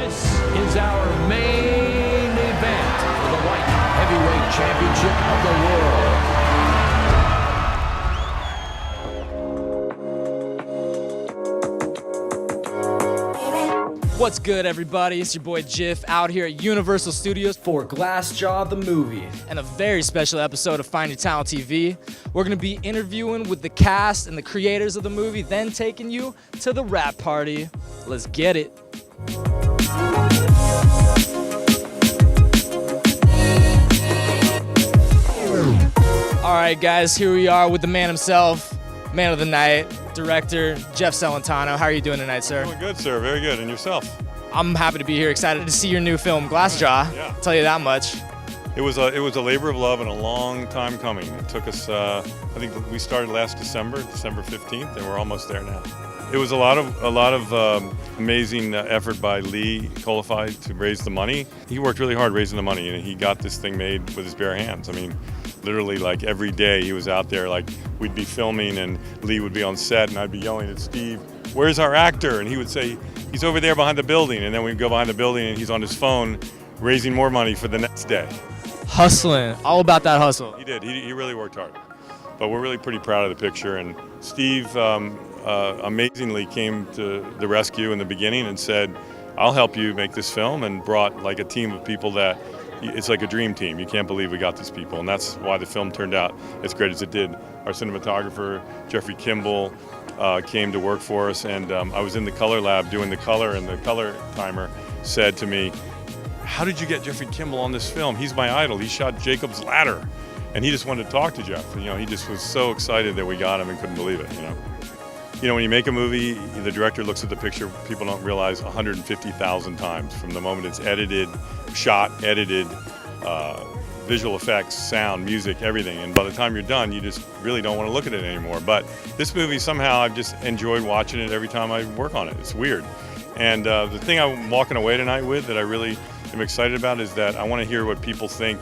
This is our main event for the Light Heavyweight Championship of the World. What's good, everybody? It's your boy Jiff out here at Universal Studios for Glassjaw the movie and a very special episode of Find Your Talent TV. We're going to be interviewing with the cast and the creators of the movie, then taking you to the rap party. Let's get it. All right, guys, here we are with the man himself, man of the night, director Jeff Celentano. How are you doing tonight, sir? Doing good, sir. Very good. And yourself? I'm happy to be here. Excited to see your new film, Glassjaw. Yeah. I'll tell you that much. It was a labor of love and a long time coming. It took us. I think we started last December 15th, and we're almost there now. It was a lot of amazing effort by Lee Kholafai to raise the money. He worked really hard raising the money, and he got this thing made with his bare hands. I mean, literally, like every day he was out there. Like we'd be filming, and Lee would be on set, and I'd be yelling at Steve, "Where's our actor?" And he would say, "He's over there behind the building." And then we'd go behind the building, and he's on his phone, raising more money for the next day. Hustling, all about that hustle. He did. He really worked hard. But we're really pretty proud of the picture. And Steve amazingly came to the rescue in the beginning and said, "I'll help you make this film," and brought like a team of people that it's like a dream team. You can't believe we got these people, and that's why the film turned out as great as it did. Our cinematographer, Jeffrey Kimball, came to work for us, and I was in the color lab doing the color, and the color timer said to me, "How did you get Jeffrey Kimball on this film? He's my idol. He shot Jacob's Ladder." And he just wanted to talk to Jeff. You know, he just was so excited that we got him and couldn't believe it, You know, when you make a movie, the director looks at the picture, people don't realize 150,000 times from the moment it's edited, shot, edited, visual effects, sound, music, everything. And by the time you're done, you just really don't want to look at it anymore. But this movie, somehow, I've just enjoyed watching it every time I work on it. It's weird. And the thing I'm walking away tonight with that I really am excited about is that I want to hear what people think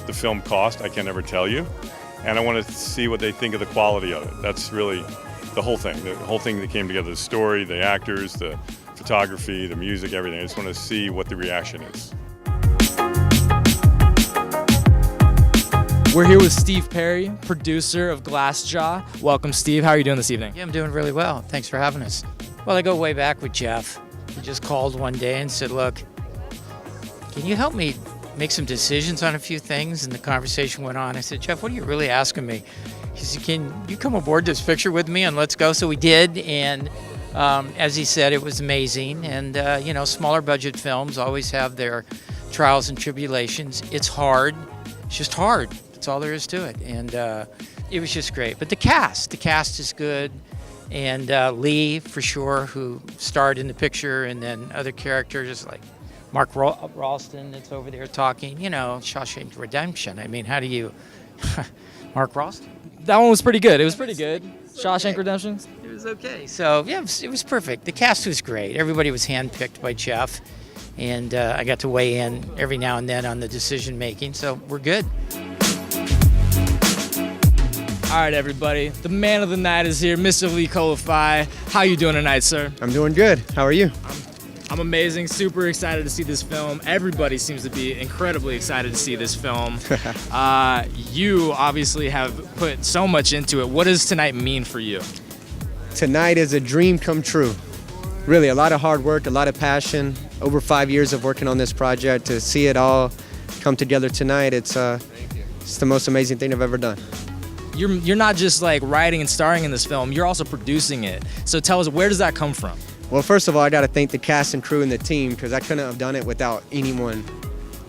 the film cost. I can never tell you. And I want to see what they think of the quality of it. That's really the whole thing that came together, the story, the actors, the photography, the music, everything. I just want to see what the reaction is. We're here with Steve Perry, producer of Glassjaw. Welcome, Steve. How are you doing this evening? Yeah, I'm doing really well. Thanks for having us. Well, I go way back with Jeff. He just called one day and said, "Look, can you help me make some decisions on a few things?" And the conversation went on. I said, "Jeff, what are you really asking me?" He said, "Can you come aboard this picture with me and let's go?" So we did, and as he said, it was amazing. And you know, smaller budget films always have their trials and tribulations. It's hard. It's just hard. That's all there is to it. And it was just great. But the cast is good. And Lee, for sure, who starred in the picture, and then other characters like Marc Ralston that's over there talking, you know, Shawshank Redemption. I mean, how do you... Marc Ralston? That one was pretty good. It was pretty good. Shawshank Redemption? It was okay. So, yeah, it was perfect. The cast was great. Everybody was handpicked by Jeff. And I got to weigh in every now and then on the decision making. So we're good. All right, everybody. The man of the night is here, Mr. Lee Kholafai. How you doing tonight, sir? I'm doing good. How are you? I'm amazing. Super excited to see this film. Everybody seems to be incredibly excited to see this film. You obviously have put so much into it. What does tonight mean for you? Tonight is a dream come true. Really, a lot of hard work, a lot of passion. Over 5 years of working on this project. To see it all come together tonight, it's the most amazing thing I've ever done. You're not just like writing and starring in this film, you're also producing it. So tell us, where does that come from? Well, first of all, I got to thank the cast and crew and the team, because I couldn't have done it without anyone.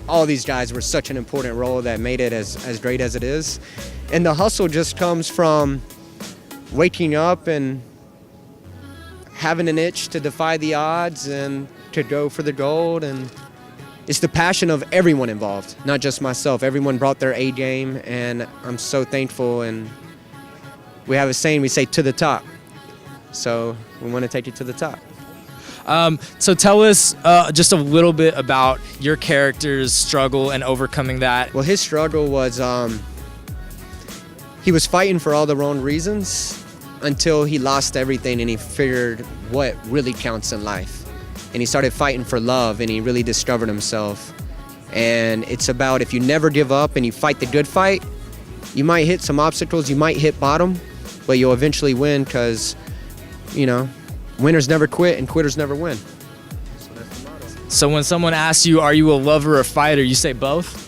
All these guys were such an important role that made it as great as it is. And the hustle just comes from waking up and having an itch to defy the odds and to go for the gold. And it's the passion of everyone involved, not just myself. Everyone brought their A game, and I'm so thankful. And we have a saying, we say to the top. So we want to take it to the top. So tell us just a little bit about your character's struggle and overcoming that. Well, his struggle was he was fighting for all the wrong reasons until he lost everything and he figured what really counts in life. and he started fighting for love, and he really discovered himself. And it's about, if you never give up and you fight the good fight, you might hit some obstacles, you might hit bottom, but you'll eventually win, because, you know, winners never quit and quitters never win. So when someone asks you, are you a lover or a fighter, you say both?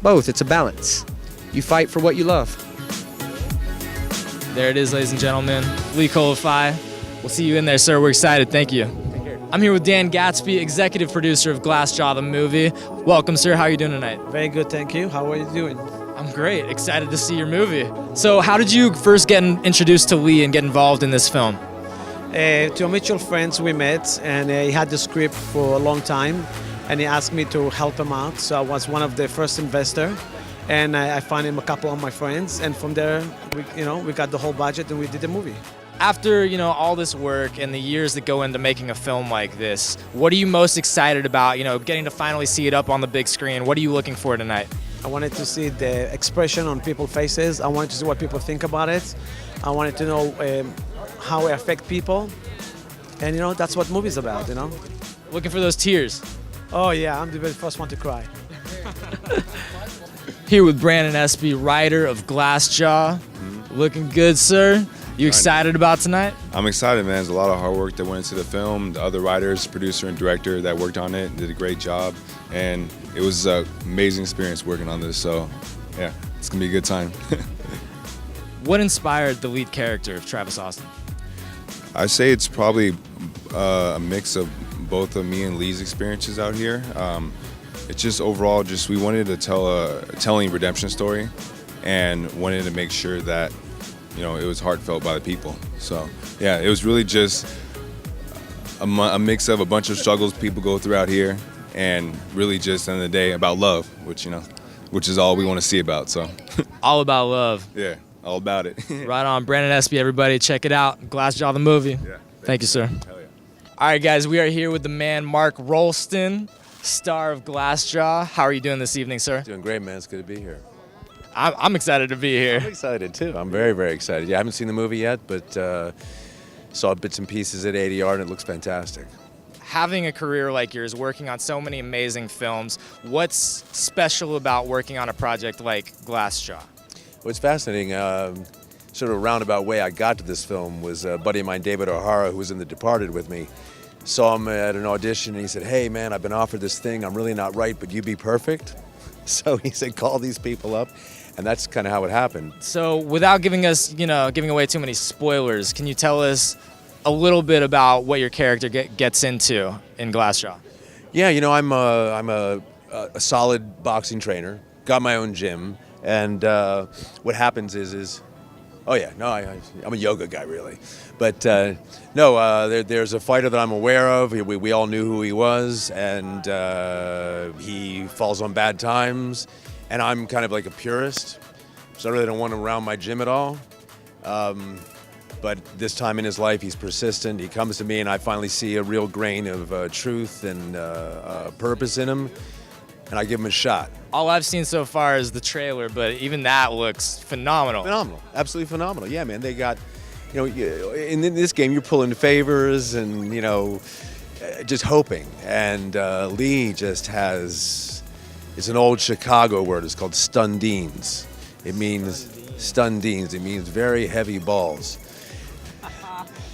Both. It's a balance. You fight for what you love. There it is, ladies and gentlemen. Oblique Olaf. We'll see you in there, sir. We're excited. Thank you. I'm here with Dan Gatsby, executive producer of Glassjaw, the movie. Welcome, sir. How are you doing tonight? Very good, thank you. How are you doing? I'm great. Excited to see your movie. So how did you first get introduced to Lee and get involved in this film? To mutual friends we met, and he had the script for a long time, and he asked me to help him out. So I was one of the first investors, and I found him a couple of my friends, and from there, we got the whole budget and we did the movie. After, all this work and the years that go into making a film like this, what are you most excited about, getting to finally see it up on the big screen? What are you looking for tonight? I wanted to see the expression on people's faces. I wanted to see what people think about it. I wanted to know how it affects people. And, that's what movie's about, Looking for those tears. Oh, yeah, I'm the very first one to cry. Here with Brandon Espy, writer of Glassjaw. Looking good, sir. You excited about tonight? I'm excited, man. There's a lot of hard work that went into the film. The other writers, producer, and director that worked on it did a great job. And it was an amazing experience working on this. So, yeah, it's going to be a good time. What inspired the lead character of Travis Austin? I say it's probably a mix of both of me and Lee's experiences out here. It's just overall, we wanted to tell a telling redemption story and wanted to make sure that it was heartfelt by the people. So, yeah, it was really just a mix of a bunch of struggles people go through out here, and really just, at the end of the day, about love, which is all we want to see about. So, all about love. Yeah, all about it. Right on. Brandon Espy, everybody, check it out. Glassjaw, the movie. Yeah, thank you, sir. Hell yeah. All right, guys, we are here with the man Marc Ralston, star of Glassjaw. How are you doing this evening, sir? Doing great, man. It's good to be here. I'm excited to be here. I'm excited too. I'm very, very excited. Yeah, I haven't seen the movie yet, but saw bits and pieces at ADR, and it looks fantastic. Having a career like yours, working on so many amazing films, what's special about working on a project like Glassjaw? What's fascinating, sort of a roundabout way I got to this film was a buddy of mine, David O'Hara, who was in The Departed with me. Saw him at an audition, and he said, "Hey, man, I've been offered this thing. I'm really not right, but you'd be perfect." So he said, "Call these people up." And that's kind of how it happened. So without giving away too many spoilers, can you tell us a little bit about what your character gets into in Glassjaw? Yeah, I'm a solid boxing trainer, got my own gym, and what happens is oh yeah, no, I'm a yoga guy really, but there's a fighter that I'm aware of. We all knew who he was, and he falls on bad times. And I'm kind of like a purist, so I really don't want him around my gym at all. But this time in his life, he's persistent. He comes to me, and I finally see a real grain of truth and purpose in him, and I give him a shot. All I've seen so far is the trailer, but even that looks phenomenal. Phenomenal, absolutely phenomenal. Yeah, man, they got, in this game, you're pulling favors and, just hoping. And Lee just has... It's an old Chicago word. It's called stundines. It means stundines. It means very heavy balls.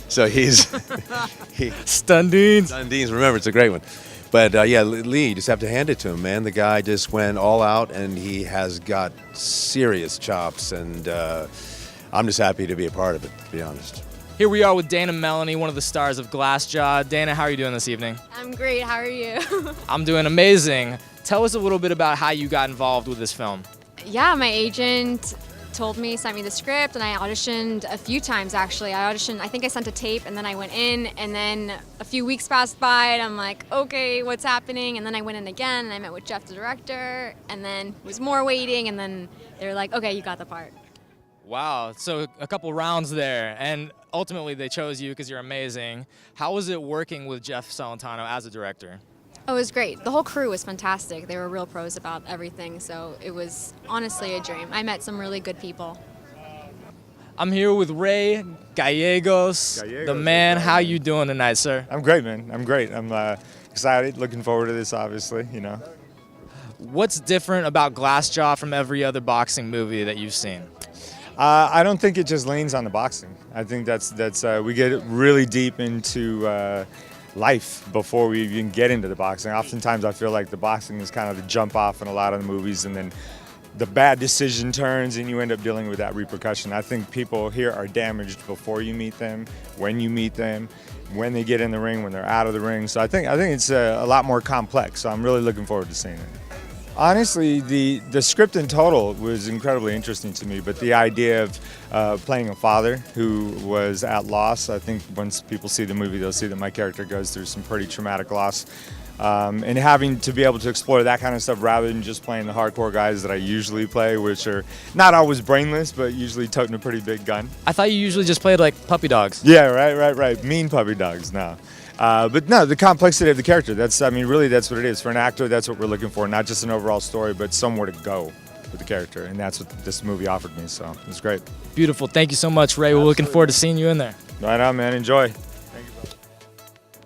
So he's Stundines. Stundines. Remember, it's a great one. But yeah, Lee, you just have to hand it to him, man. The guy just went all out, and he has got serious chops. And I'm just happy to be a part of it, to be honest. Here we are with Dana Melanie, one of the stars of Glassjaw. Dana, how are you doing this evening? I'm great. How are you? I'm doing amazing. Tell us a little bit about how you got involved with this film. Yeah, my agent sent me the script, and I auditioned a few times actually. I think I sent a tape, and then I went in, and then a few weeks passed by, and I'm like, okay, what's happening? And then I went in again, and I met with Jeff, the director, and then it was more waiting, and then they were like, okay, you got the part. Wow, so a couple rounds there, and ultimately they chose you because you're amazing. How was it working with Jeff Celentano as a director? Oh, it was great. The whole crew was fantastic. They were real pros about everything, so it was honestly a dream. I met some really good people. I'm here with Ray Gallegos, the man. How you doing tonight, sir? I'm great, man. I'm great. I'm excited, looking forward to this, obviously, you know. What's different about Glassjaw from every other boxing movie that you've seen? I don't think it just leans on the boxing. I think that's we get really deep into life before we even get into the boxing. Oftentimes I feel like the boxing is kind of the jump off in a lot of the movies, and then the bad decision turns and you end up dealing with that repercussion. I think people here are damaged before you meet them, when you meet them, when they get in the ring, when they're out of the ring. So I think it's a lot more complex. So I'm really looking forward to seeing it. Honestly, the script in total was incredibly interesting to me, but the idea of playing a father who was at loss, I think once people see the movie, they'll see that my character goes through some pretty traumatic loss. And having to be able to explore that kind of stuff rather than just playing the hardcore guys that I usually play, which are not always brainless, but usually toting a pretty big gun. I thought you usually just played like puppy dogs. Yeah, right. Mean puppy dogs, no. But no, the complexity of the character, really that's what it is. For an actor, that's what we're looking for, not just an overall story, but somewhere to go with the character. And that's what this movie offered me, so it was great. Beautiful. Thank you so much, Ray. We're looking forward to seeing you in there. Right on, man. Enjoy.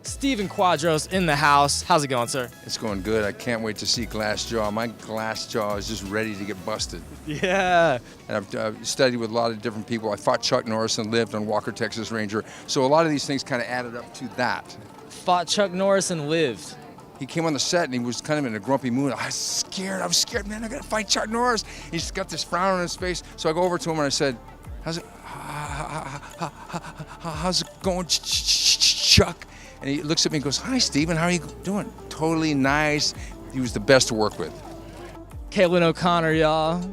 Steven Quadros in the house. How's it going, sir? It's going good. I can't wait to see Glassjaw. My Glassjaw is just ready to get busted. Yeah. And I've studied with a lot of different people. I fought Chuck Norris and lived on Walker, Texas Ranger. So a lot of these things kind of added up to that. Fought Chuck Norris and lived. He came on the set and he was kind of in a grumpy mood. I was scared, man. I got to fight Chuck Norris. He's got this frown on his face. So I go over to him and I said, how's it going, Chuck? And he looks at me and goes, hi, Steven, how are you doing? Totally nice. He was the best to work with. Kaitlyn OConnor, y'all.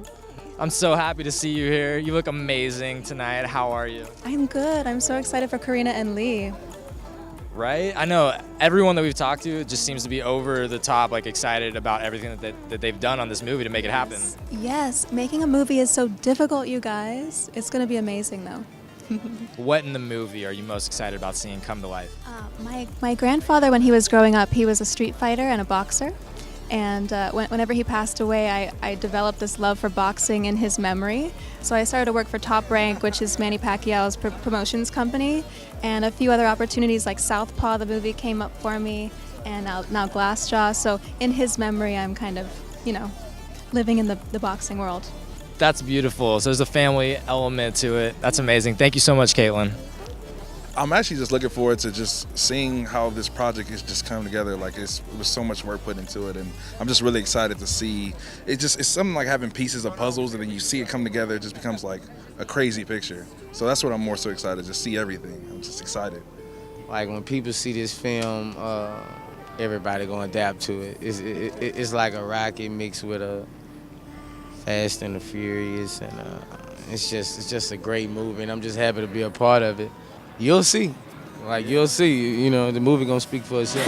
I'm so happy to see you here. You look amazing tonight. How are you? I'm good. I'm so excited for Karina and Lee. Right? I know everyone that we've talked to just seems to be over the top, like excited about everything that they've done on this movie to make it happen. Yes, making a movie is so difficult, you guys. It's going to be amazing, though. What in the movie are you most excited about seeing come to life? My grandfather, when he was growing up, he was a street fighter and a boxer. And whenever he passed away, I developed this love for boxing in his memory. So I started to work for Top Rank, which is Manny Pacquiao's promotions company, and a few other opportunities like Southpaw, the movie, came up for me, and now Glassjaw. So in his memory, I'm kind of, living in the boxing world. That's beautiful. So there's a family element to it. That's amazing. Thank you so much, Kaitlyn. I'm actually just looking forward to just seeing how this project is just come together. Like it was so much work put into it, and I'm just really excited to see it. It's something like having pieces of puzzles, and then you see it come together. It just becomes like a crazy picture. So that's what I'm more so excited to see everything. I'm just excited. Like when people see this film, everybody gonna adapt to it. It's like a Rocky mixed with a Fast and the Furious, and it's just a great movie, and I'm just happy to be a part of it. You'll see. The movie gonna speak for itself.